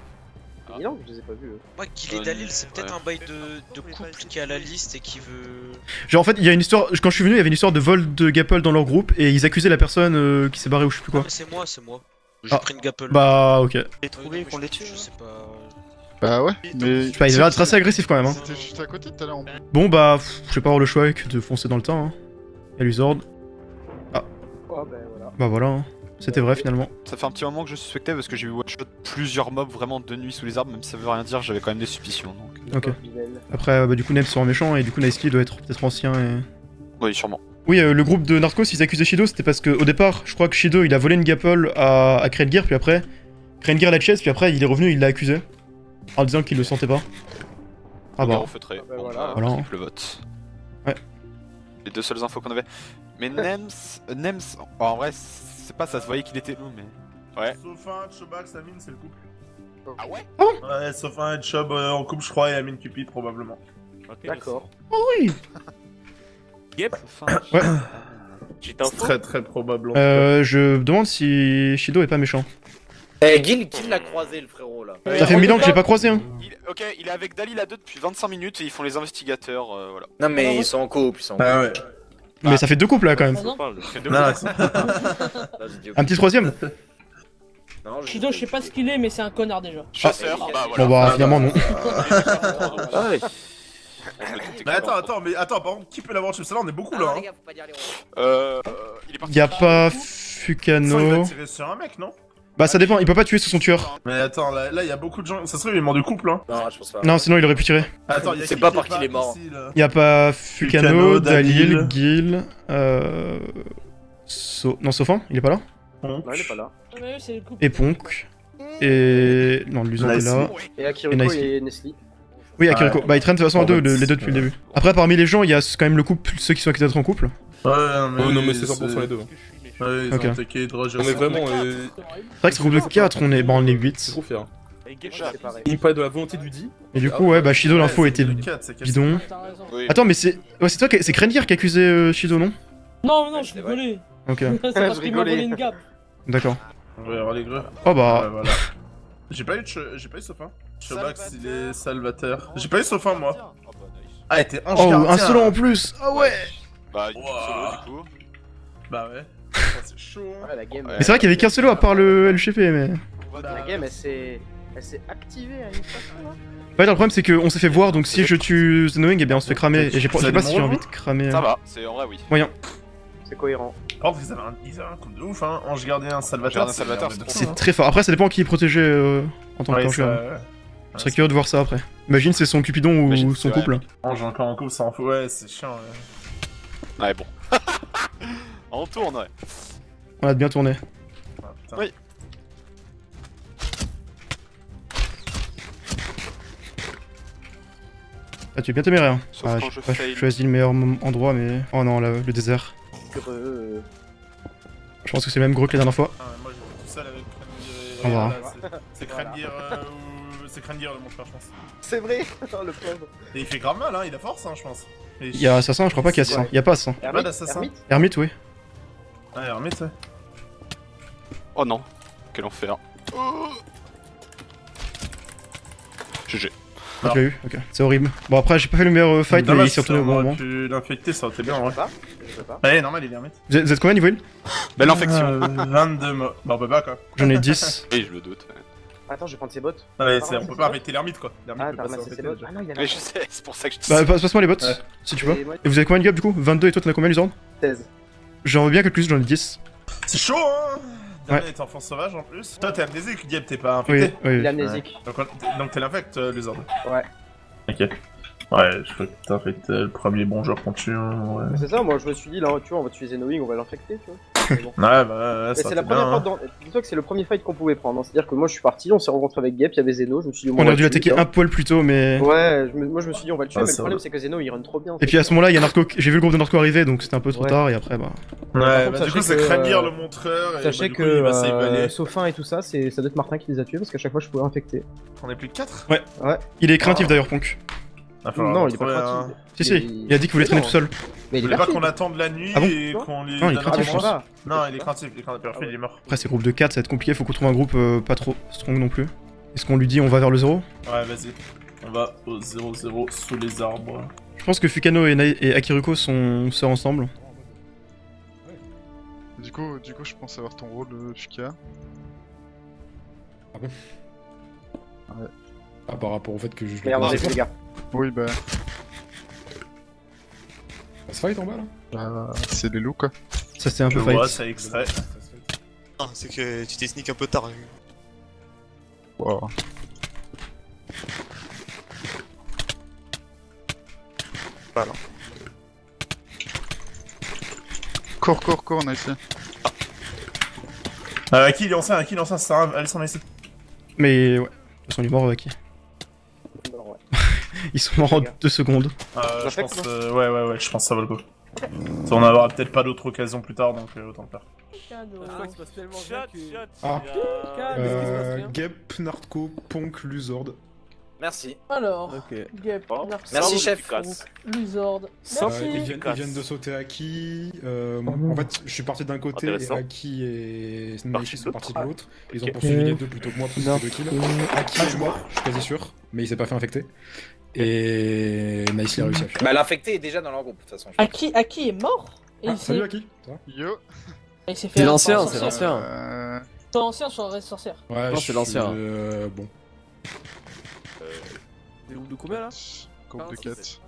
Ça fait 1000 ans que je les ai pas vus. Moi, qu'il est Dalil, c'est peut-être un bail de couple qui est à la liste et qui veut. Genre en fait il y a une histoire, quand je suis venu il y avait une histoire de vol de Gapple dans leur groupe et ils accusaient la personne qui s'est barrée ou je sais plus Ah, quoi. mais c'est moi. J'ai Ah. pris une Gapple. Bah ok. Les trouver qu'on les tue. Je sais pas. Bah ouais, mais. Je sais pas, il avait l'air d'être assez agressif quand même hein. C'était juste à côté tout à l'heure. Bon bah je vais pas avoir le choix que de foncer dans le temps hein. Il y a Luzord. Oh bah voilà. Bah voilà hein. C'était vrai finalement. Ça fait un petit moment que je suspectais parce que j'ai eu one-shot plusieurs mobs vraiment de nuit sous les arbres, même si ça veut rien dire, j'avais quand même des suspicions donc. Ok. Après bah du coup Neb sera méchant et du coup Nicely doit être peut-être ancien et... Oui, sûrement. Oui le groupe de Narcos ils accusaient Shido c'était parce que au départ je crois que Shido il a volé une Gapple à Krendgear puis après Krendgear l'a chase puis après il est revenu il l'a accusé. En disant qu'il le sentait pas. Ah bah. Feutré. bah Bon, voilà. Voilà. skip le vote. Ouais. Les deux seules infos qu'on avait. Mais Nems, en vrai, c'est pas ça se voyait qu'il était loup, mais. Ouais. Sophin, Chobax, Amine, c'est le couple. Ah ouais? Ouais, Sophin et Chob en couple, je crois, et Amine Cupid probablement. D'accord. Oui. Ouais. C'est très très probable. En tout cas. Je me demande si Shido est pas méchant. Eh, Gil, qui l'a croisé le frérot là? Ça fait 1000 ans que j'ai pas croisé hein. Ok, il est avec Dalil à 2 depuis 25 minutes et ils font les investigateurs, voilà. Non, mais ils sont en couple, ils sont en couple. Ah ouais. Mais ça fait deux couples là quand même. Non, Un petit troisième. Shido, je sais pas ce qu'il est, mais c'est un connard déjà. Chasseur, bah voilà. Bon bah finalement non. Ah ouais. Mais attends, par contre, qui peut l'avoir tué? Ça là, on est beaucoup là. Hein. Il est parti. Y'a pas Ça, il va Fukano. tirer sur un mec, non? Bah ça dépend, il peut pas tuer sur son tueur. Mais attends, là, il y a beaucoup de gens. Ça se trouve, il est mort du couple, hein. Non, je pense pas. Non sinon il aurait pu tirer. Attends, il y a C'est qui pas qui par est qu'il est mort. ici, là Y'a pas Fukano, Fukano, Dalil, Dalil. Gil, Non Sofan, il est pas là. Non, il est pas là. Ah, mais oui, c'est le couple. Et Ponk. Et... Non, Luzon est là. Et Akiriko Et Nicely. et Nestlé. Oui, Akiriko. Ouais. Bah ils traînent de toute façon à deux, les deux depuis le début. Après parmi les gens, il y a quand même le couple, ceux qui sont accusés d'être en couple. Ouais, Oh non, mais c'est 100% les deux. Ouais, ils Ok. ont attaqué Droge. On est vraiment. C'est vrai que c'est groupe de 4, on est 8. trop fier. C'est pareil. Il parlait de la volonté du dit. Et du coup, ouais, bah Shido, l'info était bidon. T'as raison. Oui. Attends, mais c'est. Ouais, c'est toi qui. C'est Krendgear qui accusait Shido, non? Non, je rigolais. Ok, C'est parce Je qu'il m'a volé rigolais. une gap. d'accord. On va y avoir les greux. Oh bah. Ouais, voilà. J'ai pas eu Sophin. Chobax, il est Salvateur. J'ai pas eu Sophin, moi. Ah, il était ange Oh, gardien. un solo en plus! Ah ouais! Bah, il Wow. solo du coup. Bah ouais. C'est chaud, hein. Ouais, la game. Ouais. Mais c'est vrai qu'il y avait qu'un solo à part le LGP, mais. La game, elle s'est activée à une façon là. Ouais, le problème c'est qu'on s'est fait voir, donc si je tue Zenoing, eh bien on se fait cramer. Et j'ai pas si j'ai envie de cramer. Ça va, c'est en vrai, oui. Moyen. C'est cohérent. Par contre, ils avaient un coup de ouf, hein. Ange gardien, Salvateur. Gardien, Salvateur, c'est trop C'est très fort. Après, ça dépend qui est protégé en tant que Ouais, tanker. ça. Je serais curieux de voir ça après. Imagine c'est son Cupidon ou Imagine, son c'est couple. Ange encore en couple, ça en fout. Ouais, c'est chiant. Ouais. Ouais, bon. On tourne, ouais. On a bien tourné. Ah, putain. Oui. Ah, tu es bien téméraire. Sauf Ah, quand j'ai je pas fail. choisi le meilleur endroit, mais. Oh non, le désert. Je pense que c'est le même gros que la dernière fois. Ah, moi, je vais tout seul avec Krendir. Au revoir. C'est Krendir ou. C'est Krendir le monteur, je pense. C'est vrai, le pauvre. Et il fait grave mal, hein. Il a force, hein, je pense. Il y a assassin, je crois pas qu'il y a assassin. Il y a pas assassin. Pas d'assassin. Hermite, oui. Ouais, remets ça. Oh non, quel enfer. GG. Ah, tu l'as eu. Ok, c'est horrible. Bon, après, j'ai pas fait le meilleur fight, mais il s'est retourné au bon moment. Tu l'infecter, ça aurait été bien en vrai. Je peux pas. Ouais, normal, il est remettre. Vous êtes combien niveau 1? Belle infection. 22 morts. Bah, on peut pas quoi. J'en ai 10. Oui, je le doute. Ouais. Attends, je vais prendre ses bottes. Ouais, on peut pas arrêter l'ermite quoi. Ah, t'as ramassé ses bottes. Ah non, il y en a. Mais je sais, c'est pour ça que je te Bah, passe-moi les bottes, Ouais. si tu veux. Et moi, Et vous avez combien de gap du coup? 22 et toi t'en as combien, Luzord? 16. J'en veux bien quelques-plus, j'en ai 10. C'est chaud hein. Damien Ouais. est enfant sauvage en plus. Toi t'es amnésique, Diep, t'es pas Oui, infecté. oui. Il est amnésique. Donc t'es l'infect, Luzord. Ouais. Ok. Ouais, je crois que t'infectes le premier bon joueur qu'on tue. Ouais. Mais c'est ça, moi je me suis dit, là, tu vois, on va tuer Zenoing, on va l'infecter, tu vois. Mais bon. Ouais, bah, Mais ça c'est la fait première bien, fois dans. Dis-toi que c'est le premier fight qu'on pouvait prendre. hein. C'est-à-dire que moi je suis parti, on s'est rencontré avec Gep, il y avait Zeno, je me suis dit, bon, On va aurait dû le l'attaquer tuer, un poil plus tôt, mais. Ouais, moi je me suis dit, on va le tuer, Ah, mais le ça problème va. c'est que Zeno il run trop bien. Et puis à ce moment-là, il y a Narco. J'ai vu le groupe de Narco arriver, donc c'était un peu trop Ouais. tard, et après, bah. Ouais, Par contre, bah, du coup, sachez c'est que, Kranir le montreur. Et Sachez bah, du coup, que il va save aller. Sophin et tout ça, ça doit être Martin qui les a tués parce qu'à chaque fois je pouvais infecter. On est plus de 4. Il est craintif d'ailleurs, Ponk. Non, il est pas craintif. Si, si, il a dit qu'il voulait traîner tout seul. Mais Il il est voulait pas parti. qu'on attende la nuit Ah bon et qu'on lui. Non, il est donne craintif, un je pense. avance. Non, il est craintif, il est mort. Après, c'est groupe de 4, ça va être compliqué, faut qu'on trouve un groupe pas trop strong non plus. Est-ce qu'on lui dit on va vers le 0? Ouais, vas-y. On va au 0-0 sous les arbres. Je pense que Fukano et Akiruko sont sœurs ensemble. Du coup, je pense avoir ton rôle, Fuka. Ah bon? Ouais. Ah, par rapport au fait que je. Merde, on les gars. Oui, bah. Ça se fight en bas là? C'est les loups quoi. Ça c'était un peu Je vois, fight. c'est extrait. Ah, c'est que tu t'es sneak un peu tard. Wow. Voilà. Cours, on a ici. Qui il est ancien, ça sert à aller s'en ici. Mais ouais, de toute façon, il est mort Aki. Ils sont morts en 2 secondes. Je pense, ouais, je pense que ça vaut le coup. On n'aura peut-être pas d'autres occasions plus tard, donc autant le faire. Je crois que ça se passe tellement bien que... Ah. Qu'est-ce qui se passe bien? Gep, Narco, Ponk, Luzord. Merci. Alors, Ok. Gep, Narco, Merci, chef. Luzord. Ils Merci. viennent de sauter Aki. En fait, je suis parti d'un côté et Aki et Naishi sont partis de l'autre. Ils ont poursuivi les deux plutôt que moi pour faire 2 kills. Aki est mort, je suis quasi sûr, mais il s'est pas fait infecter. Et Naishi a réussi à fuir. Bah, l'infecté est déjà dans leur groupe, de toute façon. Aki est mort. Et il Salut s'est- Aki. Ça va? Yo. il s'est fait. C'est l'ancien, par c'est sorcière. l'ancien. C'est l'ancien sur la reste sorcière. Ouais, Non, c'est l'ancien. Bon. Des groupes de combien là? Groupe de 4.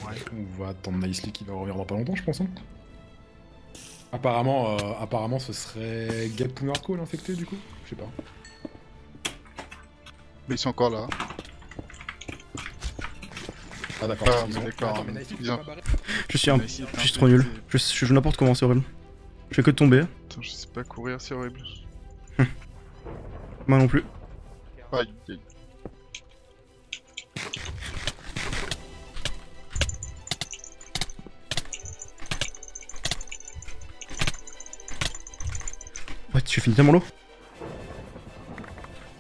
Ouais, on va attendre Nicely qui va revenir dans pas longtemps, je pense. Hein. Apparemment, ce serait Gep ou Narco l'infecté du coup. Je sais pas. Mais ils sont encore là. Ah d'accord. Ah, ils ont- d'accord. Attends, mais Nicely, Ils tu ont- peux pas barrer Je suis trop nul. Je joue n'importe comment, c'est horrible. Je fais que de tomber. Attends, je sais pas courir, c'est horrible. Moi non plus. Aïe, aïe. Ouais, tu finis tellement l'eau.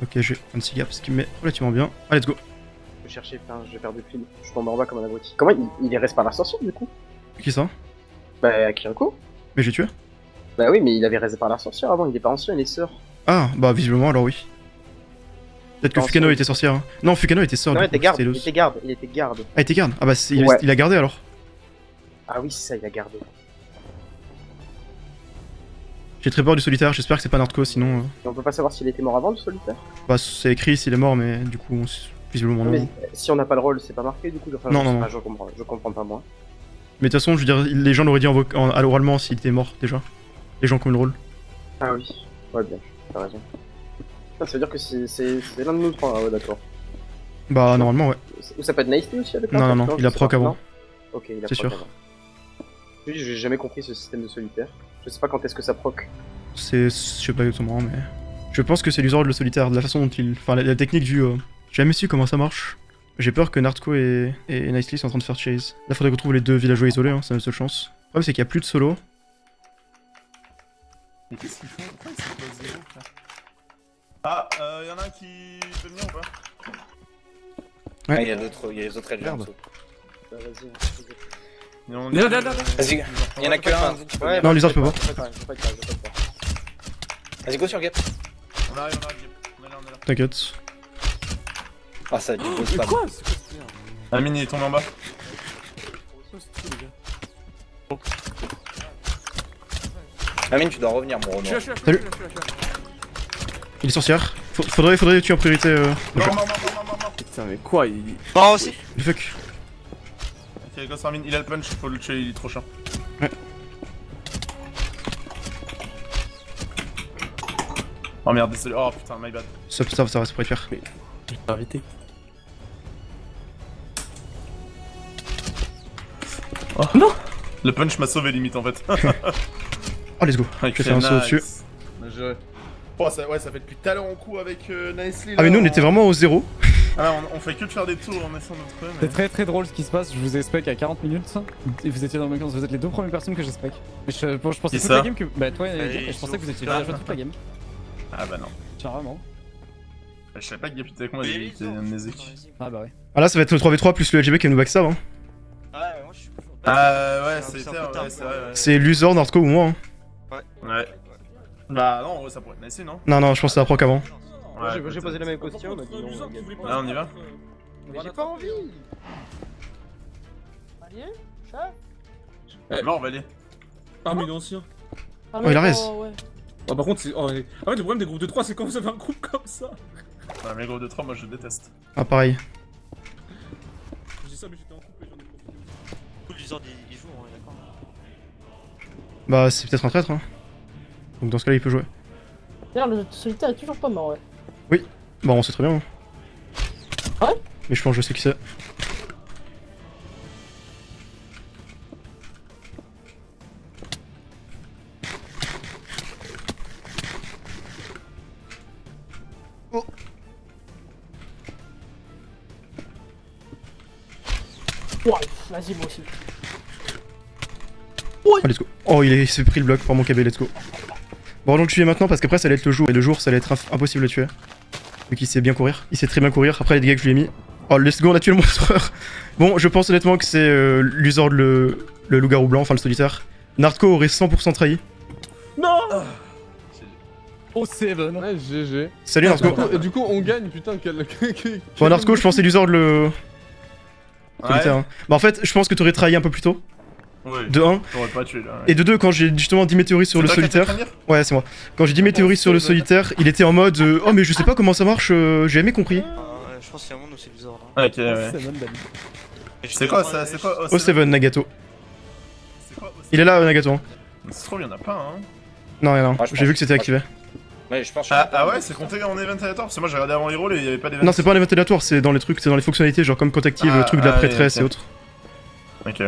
Ok, j'ai 26 gaps, ce qui me met relativement bien. Allez, let's go. Je vais chercher, putain, j'ai perdu le fil. Je tombe en bas comme un abruti. Comment il reste par la sorcière du coup? Qui ça? Bah, Kiriko. Mais j'ai tué. Bah oui, mais il avait resté par la sorcière avant, il est pas ancien, il est sœur. Ah, bah visiblement alors oui. Peut-être que Non, Fukano c'est- était sorcière. Hein. Non, Fukano était sœur. Non, du il était coup, garde, c'était il Los. était garde, il était garde. Ah, il était garde. Ah bah Ouais. il a gardé alors. Ah oui, c'est ça, il a gardé. J'ai très peur du solitaire, j'espère que c'est pas Nardco, sinon... Et on peut pas savoir s'il était mort avant le solitaire. Bah c'est écrit s'il est mort, mais du coup, visiblement non. Mais si on n'a pas le rôle, c'est pas marqué du coup. Enfin, Non, je sais non, pas, non. je comprends pas moi. Mais de toute façon, je veux dire, les gens l'auraient dit à l'oralement s'il était mort déjà. Les gens qui ont eu le rôle. Ah oui, ouais, bien, t'as raison. Ça veut dire que c'est l'un de nous trois, ah ouais, d'accord. Bah normalement, ouais. Ou ça peut être Naïsty aussi avec Non, non, non, il a proc avant. Ok, il a C'est proc sûr. avant. Oui, j'ai jamais compris ce système de solitaire. Je sais pas quand est-ce que ça proc. Je sais pas exactement, mais... Je pense que c'est l'usage le solitaire, de la façon dont il... Enfin, la technique du... J'ai jamais su comment ça marche. J'ai peur que Nardco et Nicely sont en train de faire chase. Là, faudrait qu'on trouve les deux villageois isolés, hein, c'est notre seule chance. Le problème, c'est qu'il y a plus de solo. Mais qu'est-ce qu'ils font? Pourquoi ils sont pas zéro, frère? Ah, y'en a un qui peut venir ou pas? Ouais. Ah, il y a les autres rangers en dessous. Vas-y, y'en a que un. Ouais, Non, Lizard, je peux pas. Vas-y, go sur Gap. On arrive, Gap. On est là. T'inquiète. Ah, ça a du beau spam. Amine, il est tombé en bas. Amine, tu dois revenir, mon Renaud. Salut. Il est sorcière. Faudrait tuer en priorité. Non. Putain, mais quoi il... Non, aussi. Le fuck. Ok, go sur Amine, il a le punch, faut le tuer, il est trop chiant. Ouais. Oh merde, désolé. Oh putain, my bad. Ça pourrait être pire. J'ai pas arrêté. Oh non. Le punch m'a sauvé limite en fait. Oh, let's go. Okay, Je vais faire un saut au-dessus. Oh, ça fait depuis tout à l'heure en coup avec Nicely. Ah, mais nous on était vraiment au 0. Ah là, on fait que de faire des tours en essayant de trouver. C'est très drôle ce qui se passe, je vous ai spec à 40 minutes et vous étiez dans le même camp, vous êtes les deux premières personnes que j'ai spec. Mais je pensais toute la game que. Bah, toi et je pensais que vous étiez déjà joué toute la game. Ah bah non. Tiens, vraiment. Je savais pas que Gap était avec moi, il était amnésique. Ah bah ouais. Ah là, ça va être le 3v3 plus le LGB qui va nous backstab. Hein. Ah ouais, c'est vrai. C'est Luzor, Nordco ou moi. Hein. Ouais. Bah non, ça pourrait être Nicely, non? Non, je pense que c'est la proc avant. Ouais, j'ai posé la même question, on m'a dit non. Là, on y va? Mais j'ai pas envie. Allié, chat. Non, on va aller. Parmi l'ancien. Oh, il a raise. Oh, par contre, c'est. Oh, en fait, le problème des groupes de 3, c'est quand vous avez un groupe comme ça. Ouais, mais gros de 3, moi je déteste. Ah, pareil. Je dis ça, mais j'étais en couple et j'en ai profité. Lizard il joue, on est d'accord. Bah, c'est peut-être un traître. Hein. Donc, dans ce cas-là, il peut jouer. D'ailleurs, le solitaire est toujours pas mort, ouais. Oui, bah, on sait très bien. Hein. Ouais. Mais je pense que je sais qui c'est. Oh. Ouais, vas-y, moi aussi. Oh, let's go. Oh, il s'est pris le bloc pour mon KB, let's go. Bon, allons le tuer maintenant parce qu'après ça allait être le jour. Et le jour, ça allait être impossible de le tuer. Vu qu'il sait bien courir. Il sait très bien courir. Après les dégâts que je lui ai mis. Oh, let's go, on a tué le monstreur. Bon, je pense honnêtement que c'est Luzord le loup-garou blanc, enfin le solitaire. Nardco aurait 100% trahi. Non. Oh, Seven. Ouais, GG. Salut Nardco. Et du coup, on gagne, putain. Bon, Nardco, je pensais Luzord le solitaire. Hein. Bah, en fait, je pense que t'aurais trahi un peu plus tôt. Ouais, de 1. Pas tué, là, ouais. Et de 2, quand j'ai justement dit mes théories sur le solitaire. Ouais, c'est moi. Quand j'ai dit mes théories sur le solitaire, il était en mode oh, mais je sais pas comment ça marche, j'ai jamais compris. Je pense qu'il y a un monde où c'est bizarre. Ok, ouais. C'est quoi ça? C'est quoi O7 Nagato. Il est là, Nagato. Hein. C'est trop, y'en a pas, hein. Non, y'en a un. J'ai vu que c'était activé. Ouais, je pense. Ah ouais, c'est compté en event aléatoire? Parce que moi j'ai regardé avant les rôles et il y avait pas d'event. Non, c'est pas un event aléatoire, c'est dans les trucs, c'est dans les fonctionnalités, genre comme quand t'actives le truc de la prêtresse et autres. Ok.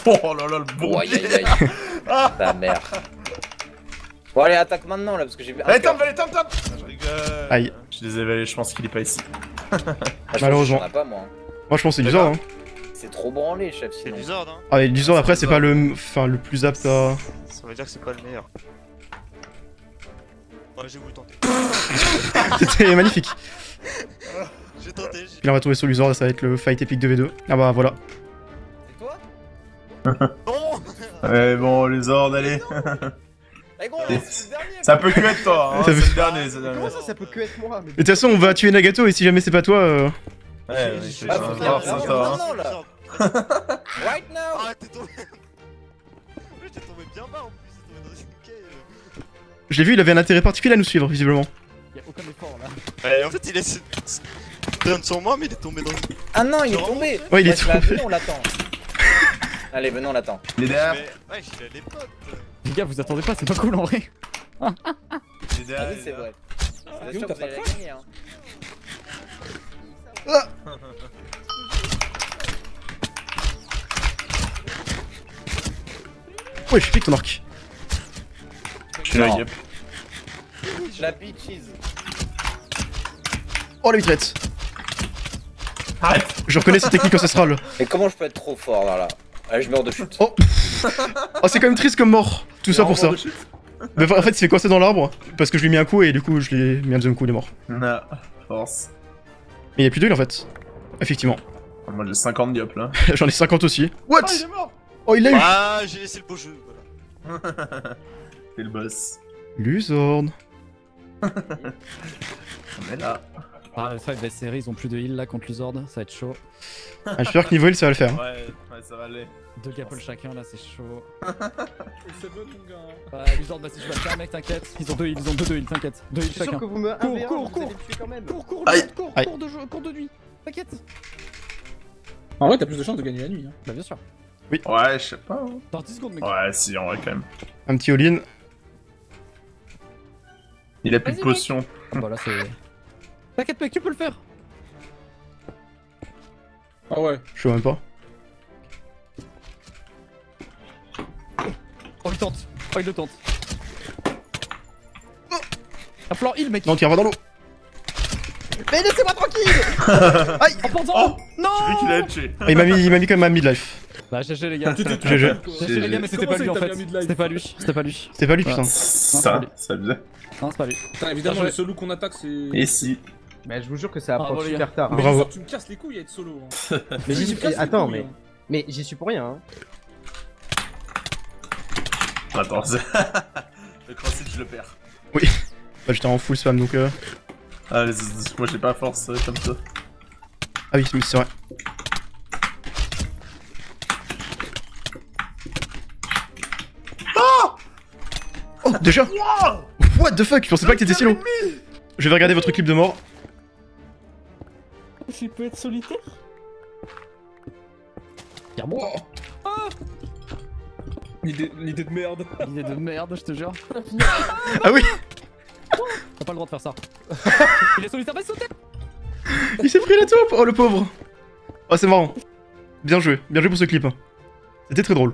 Oh là là, le bon. Aïe aïe aïe. Ta mère. Bon, allez, attaque maintenant là parce que j'ai vu. Allez, tombe. Je rigole. Aïe. Je suis désolé, je pense qu'il est pas ici. Malheureusement. Pas, moi. Moi je pense que c'est Luzord. Hein. C'est trop branlé, chef. C'est Luzord, hein. Ah, mais Luzord après, c'est pas le plus apte à. Ça veut dire que c'est pas le meilleur. Ouais, j'ai voulu tenter. C'était magnifique. J'ai tenté. Puis on va tomber sur Luzord, ça va être le fight épique de V2. Ah bah voilà. Ouais, bon, les ordres, allez. Eh gros, ça peut que être toi, hein. C'est le dernier, c'est le dernier. Comment ça peut que être moi? Mais de toute façon, on va tuer Nagato et si jamais c'est pas toi. Ouais, c'est toi. Right now. Ah, t'es tombé. Oui, t'es tombé bien bas en plus. T'es tombé dans une cave. Je l'ai vu, il avait un intérêt particulier à nous suivre, visiblement. Y'a aucun effort là. Ouais, en fait, il est turn sur moi, mais il est tombé dans. Ah non, il est tombé. Ouais, il est tombé. Venez, on l'attend. Allez, venez, on l'attend. Il est derrière. Ouais, il a les potes. Les gars, vous attendez pas, c'est pas cool en vrai. Il est derrière. C'est vrai. C'est sûr que vous allez la gagner, hein. Ouais, je pique ton arc. Je suis là, yep. La bitches. Oh la mitraillette. Arrête. Je reconnais cette technique ancestrale. Mais comment je peux être trop fort là? Allez, je meurs de chute. Oh, oh c'est quand même triste comme mort. Tout ça pour ça. Mais en fait, il s'est coincé dans l'arbre parce que je lui ai mis un coup et du coup, je lui ai mis un deuxième coup, il est mort. Non, force. Mais il y a plus d'huile en fait. Effectivement. Moi j'ai 50 diop là. J'en ai 50 aussi. What? Oh, il est mort. Oh, il l'a eu. Ah, j'ai laissé le beau jeu, voilà. T'es le boss. Luzord. On est là. Ah, le 5 série, ils ont plus de heal là contre Luzord, ça va être chaud. Ah, j'espère que niveau heal ça va le faire. Ouais, ça va aller. 2 gapples chacun là, c'est chaud. C'est bon mon gars. Ouais, Luzord, vas-y, je vais le faire, mec, t'inquiète. Ils ont 2 heals, ils ont 2 heals, t'inquiète. 2 heals Je suis sûr chacun. que vous me 1v1, Cours, vous allez me tuer quand même. Cours, Aïe. cours de nuit. T'inquiète. En vrai, t'as plus de chances de gagner la nuit. Hein. Bah, bien sûr. Oui. Ouais, je sais pas. Dans 10 secondes, mec. Ouais, si, en vrai, quand même. Un petit all-in. Il a plus de potion. Ah bah là, c'est. T'inquiète, mec, tu peux le faire. Ah ouais. Je sais même pas. Oh, il tente. Oh, il le tente. Un plan heal, mec. Non, tiens, va dans l'eau. Mais laissez-moi tranquille. Aïe. Oh, pendant. Oh, non. J'ai vu qu'il a tué. Ah, il m'a mis quand même un midlife. Bah, GG les gars. GG. GG les gars, mais c'était pas lui en fait. C'était pas lui. C'était pas lui. C'était pas lui, putain. Ça bien. Non, c'est pas lui. Putain, évidemment, le solo qu'on attaque, c'est. Et si. Mais je vous jure que ça approche Bravo, les super gars. tard. hein. Bravo. Tu me casses les couilles à être solo. Hein. Mais j'y suis. Tu me casses les Attends, couilles, mais j'y suis pour rien. Hein. Attends, le crossfit, je le perds. Oui. Bah, j'étais en full spam donc. Ah, moi j'ai pas force comme ça. Ah oui, c'est vrai. Oh, déjà? What the fuck? Je pensais pas que t'étais si long. Je vais regarder votre clip de mort. Il peut être solitaire? Tire bon. L'idée de merde. L'idée de merde, je te jure. Ah oui. T'as pas le droit de faire ça. Il est solitaire, vas-y, sauter. Il s'est pris la taupe. Oh le pauvre. Oh c'est marrant. Bien joué pour ce clip. C'était très drôle.